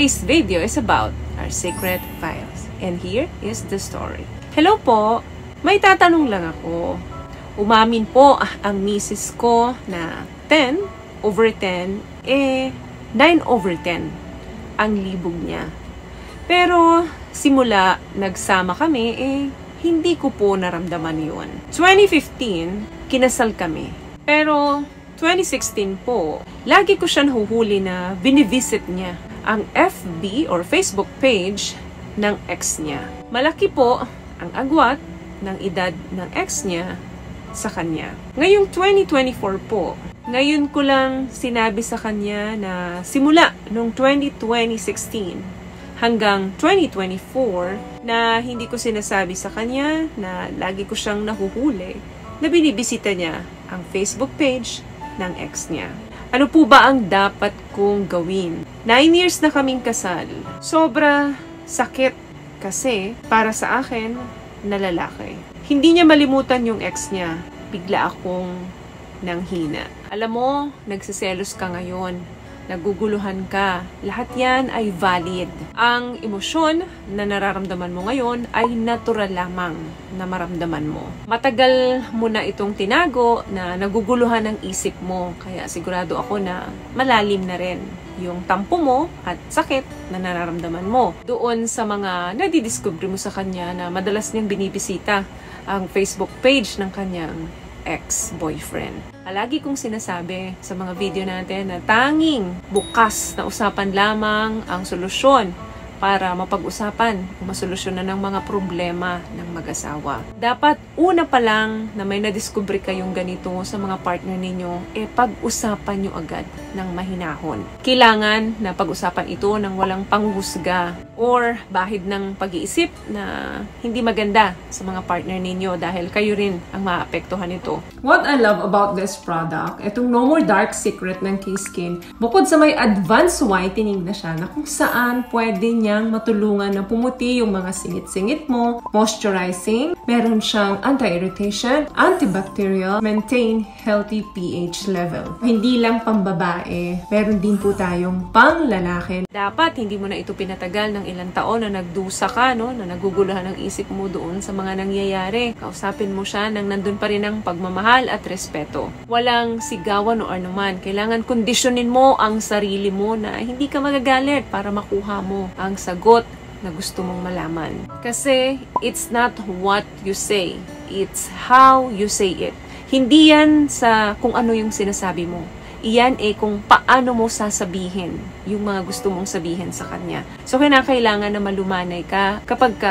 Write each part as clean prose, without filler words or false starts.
Today's video is about our secret files. And here is the story. Hello po! May tatanong lang ako. Umamin po ang misis ko na 10/10, 9/10 ang libog niya. Pero simula nagsama kami, hindi ko po naramdaman yun. 2015, kinasal kami. Pero 2016 po, lagi ko siya nahuhuli na binivisit niya ang FB or Facebook page ng ex niya. Malaki po ang agwat ng edad ng ex niya sa kanya. Ngayong 2024 po, ngayon ko lang sinabi sa kanya na simula noong 2016 hanggang 2024 na hindi ko sinasabi sa kanya na lagi ko siyang nahuhuli na binibisita niya ang Facebook page ng ex niya. Ano po ba ang dapat kong gawin? 9 years na kaming kasal. Sobra sakit kasi para sa akin na lalaki. Hindi niya malimutan yung ex niya. Bigla akong nanghina. Alam mo, nagsiselos ka ngayon. Naguguluhan ka. Lahat yan ay valid. Ang emosyon na nararamdaman mo ngayon ay natural lamang na maramdaman mo. Matagal mo na itong tinago na naguguluhan ang isip mo. Kaya sigurado ako na malalim na rin yung tampo mo at sakit na nararamdaman mo. Doon sa mga nadidiscover mo sa kanya na madalas niyang binibisita ang Facebook page ng kanyang ex-boyfriend. Lagi kong sinasabi sa mga video natin na tanging bukas na usapan lamang ang solusyon para mapag-usapan o masolusyonan ng mga problema ng mag-asawa. Dapat una pa lang na may nadiskubre kayong ganito sa mga partner ninyo, pag-usapan nyo agad ng mahinahon. Kailangan na pag-usapan ito ng walang panghusga or bahid ng pag-iisip na hindi maganda sa mga partner ninyo dahil kayo rin ang maapektuhan nito. What I love about this product, itong No More Dark Secret ng K-Skin, bukod sa may advanced whitening na siya na kung saan pwede niyang matulungan na pumuti yung mga singit-singit mo, moisturizing, meron siyang anti-irritation, antibacterial, maintain healthy pH level. Hindi lang pambabae, meron din po tayong pang lalaki. Dapat hindi mo na ito pinatagal ng ilang taon na nagdusa ka, no? Na naguguluhan ang isip mo doon sa mga nangyayari. Kausapin mo siya nang nandun pa rin ang pagmamahal at respeto. Walang sigawan o anuman. Kailangan kondisyonin mo ang sarili mo na hindi ka magagalit para makuha mo ang sagot na gusto mong malaman. Kasi it's not what you say, it's how you say it. Hindi yan sa kung ano yung sinasabi mo. Iyan kung paano mo sasabihin yung mga gusto mong sabihin sa kanya. So, kailangan na malumanay ka kapag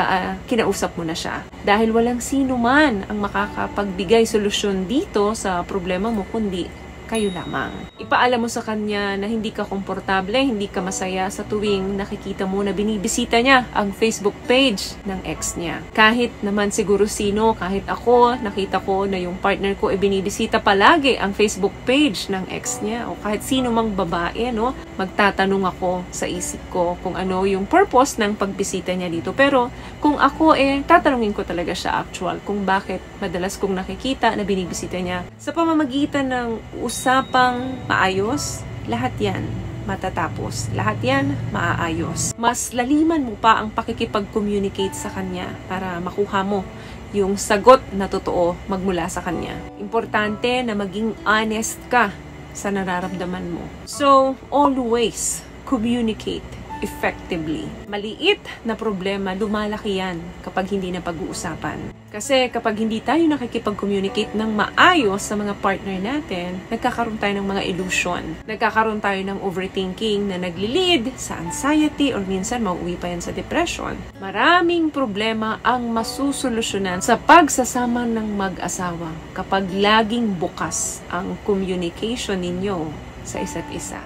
kinausap mo na siya. Dahil walang sino man ang makakapagbigay solusyon dito sa problema mo, kundi kayo lamang. Ipaalam mo sa kanya na hindi ka komportable, hindi ka masaya sa tuwing nakikita mo na binibisita niya ang Facebook page ng ex niya. Kahit naman siguro sino, kahit ako, nakita ko na yung partner ko binibisita palagi ang Facebook page ng ex niya o kahit sino mang babae, no? Magtatanong ako sa isip ko kung ano yung purpose ng pagbisita niya dito. Pero kung ako tatanungin ko talaga siya actual kung bakit madalas kong nakikita na binibisita niya. Sa pamamagitan ng usapang maayos, lahat yan matatapos. Lahat yan maaayos. Mas laliman mo pa ang pakikipag-communicate sa kanya para makuha mo yung sagot na totoo magmula sa kanya. Importante na maging honest ka sa nararamdaman mo. So, always communicate effectively. Maliit na problema, lumalaki yan kapag hindi na pag-uusapan. Kasi kapag hindi tayo nakikipag-communicate ng maayos sa mga partner natin, nagkakaroon tayo ng mga illusion. Nagkakaroon tayo ng overthinking na nagli-lead sa anxiety or minsan mauwi pa yan sa depression. Maraming problema ang masusolusyonan sa pagsasama ng mag-asawa kapag laging bukas ang communication ninyo sa isa't isa.